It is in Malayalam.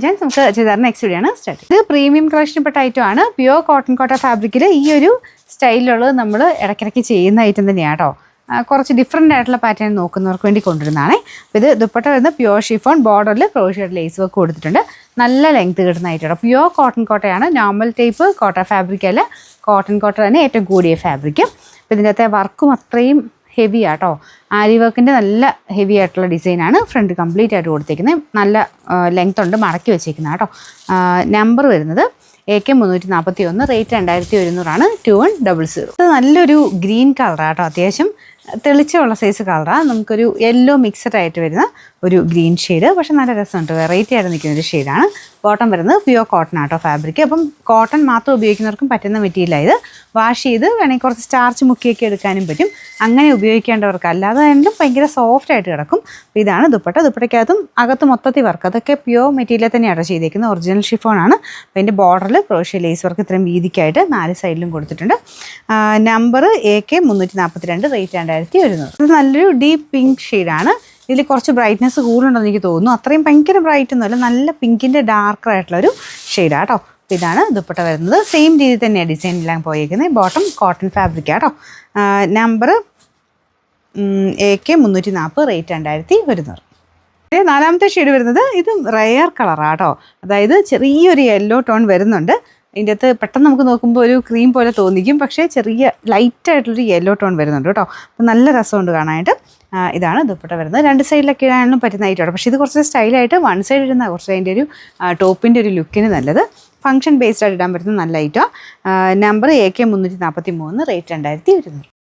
ജെൻസ് നമുക്ക് ചെയ്താൽ നെക്സ്റ്റ് വീഡിയോ ആണ് സ്റ്റാർട്ട്. ഇത് പ്രീമിയം കളക്ഷൻപ്പെട്ട ഐറ്റം ആണ്. പ്യുവർ കോട്ടൺ കോട്ട ഫാബ്രിക്കിൽ ഈ ഒരു സ്റ്റൈലിലുള്ളത് നമ്മൾ ഇടയ്ക്കിടയ്ക്ക് ചെയ്യുന്ന ഐറ്റം തന്നെയാണ് കേട്ടോ. കുറച്ച് ഡിഫറെൻ്റ് ആയിട്ടുള്ള പാറ്റേൺ നോക്കുന്നവർക്ക് വേണ്ടി കൊണ്ടുവരുന്നതാണ്. അപ്പോൾ ഇത് ദുപ്പട്ട വരുന്ന പ്യുവർ ഷിഫോൺ, ബോർഡറിൽ ക്രോഷ്യേഡ് ലേസ് വർക്ക് കൊടുത്തിട്ടുണ്ട്. നല്ല ലെങ്ത് കിട്ടുന്ന ഐറ്റം. പ്യുവർ കോട്ടൺ കോട്ടയാണ്, നോർമൽ ടൈപ്പ് കോട്ട ഫാബ്രിക് അല്ല, കോട്ടൺ കോട്ട തന്നെ ഏറ്റവും കൂടിയ ഫാബ്രിക്. അപ്പോൾ ഇതിൻ്റെ അകത്തെ വർക്കും അത്രയും ഹെവി ആട്ടോ. ആരി വർക്കിൻ്റെ നല്ല ഹെവി ആയിട്ടുള്ള ഡിസൈനാണ് ഫ്രണ്ട് കംപ്ലീറ്റ് ആയിട്ട് കൊടുത്തേക്കുന്നത്. നല്ല ലെങ്ത് ഉണ്ട്, മടക്കി വെച്ചേക്കുന്നത് കേട്ടോ. നമ്പർ വരുന്നത് AK 341, റേറ്റ് 2100 2100. ഇത് നല്ലൊരു ഗ്രീൻ കളറാട്ടോ, അത്യാവശ്യം തെളിച്ചുള്ള സൈസ് കളറാണ്. നമുക്കൊരു യെല്ലോ മിക്സഡ് ആയിട്ട് വരുന്ന ഒരു ഗ്രീൻ ഷെയ്ഡ്, പക്ഷെ നല്ല രസമുണ്ട്, വെറൈറ്റി ആയിട്ട് നിൽക്കുന്ന ഒരു ഷെയ്ഡാണ്. ബോട്ടം വരുന്നത് പ്യുവർ കോട്ടൺ ആട്ടോ ഫാബ്രിക്. അപ്പം കോട്ടൺ മാത്രം ഉപയോഗിക്കുന്നവർക്കും പറ്റുന്ന മെറ്റീരിയലാണ് ഇത്. വാഷ് ചെയ്ത് വേണമെങ്കിൽ കുറച്ച് സ്റ്റാർച്ച് മുക്കിയൊക്കെ എടുക്കാനും പറ്റും. അങ്ങനെ ഉപയോഗിക്കേണ്ടവർക്ക്, അല്ലാതെ ആണെങ്കിലും ഭയങ്കര സോഫ്റ്റ് ആയിട്ട് കിടക്കും. അപ്പോൾ ഇതാണ് ദുപ്പട്ട. ദുപ്പട്ടയ്ക്കകത്തും അകത്ത് മൊത്തത്തിൽ വർക്ക്, അതൊക്കെ പ്യുവർ മെറ്റീരിയൽ തന്നെയാണ് ചെയ്തേക്കുന്നത്. ഒറിജിനൽ ഷിഫോണാണ്. അപ്പോൾ അതിൻ്റെ ബോർഡറിൽ ക്രോഷ്യ ലേസ് വർക്ക് ഇത്രയും വീതിക്കായിട്ട് 4 സൈഡിലും കൊടുത്തിട്ടുണ്ട്. Number AK 342, rate 2100. ഇത് നല്ലൊരു ഡീപ്പ് പിങ്ക് ഷെയ്ഡാണ്. ഇതിൽ കുറച്ച് ബ്രൈറ്റ്നെസ് കൂടുതലുണ്ടെന്ന് എനിക്ക് തോന്നുന്നു. അത്രയും ഭയങ്കര ബ്രൈറ്റ് ഒന്നുമല്ല, നല്ല പിങ്കിൻ്റെ ഡാർക്കർ ആയിട്ടുള്ളൊരു ഷെയ്ഡാണ് കേട്ടോ. അപ്പോൾ ഇതാണ് ദുപ്പട്ട വരുന്നത്. സെയിം രീതിയിൽ തന്നെയാണ് ഡിസൈനെല്ലാം പോയിരിക്കുന്നത്. ബോട്ടം കോട്ടൺ ഫാബ്രിക് ആട്ടോ. Number AK 340, rate 2100. നാലാമത്തെ ഷെയ്ഡ് വരുന്നത് ഇത് റയർ കളറാട്ടോ. അതായത് ചെറിയൊരു യെല്ലോ ടോൺ വരുന്നുണ്ട്. ഇതിൻ്റെ അകത്ത് പെട്ടെന്ന് നമുക്ക് നോക്കുമ്പോൾ ഒരു ക്രീം പോലെ തോന്നിക്കും, പക്ഷേ ചെറിയ ലൈറ്റായിട്ടുള്ളൊരു യെല്ലോ ടോൺ വരുന്നുണ്ട് കേട്ടോ. അപ്പോൾ നല്ല രസമുണ്ട് കാണാനായിട്ട്. ഇതാണ് ദുപ്പട്ട വരുന്നത്. 2 സൈഡിലൊക്കെ ഇടാനും പറ്റുന്ന ഐറ്റമാണ്. പക്ഷേ ഇത് കുറച്ച് സ്റ്റൈലായിട്ട് വൺ സൈഡ് ഇടുന്ന കുറച്ച് അതിൻ്റെ ഒരു ടോപ്പിൻ്റെ ഒരു ലുക്കിന് നല്ലത്. ഫംഗ്ഷൻ ബേസ്ഡ് ആയിട്ട് ഇടാൻ പറ്റുന്ന നല്ല ഐറ്റമാണ്. Number AK 343, rate 2100.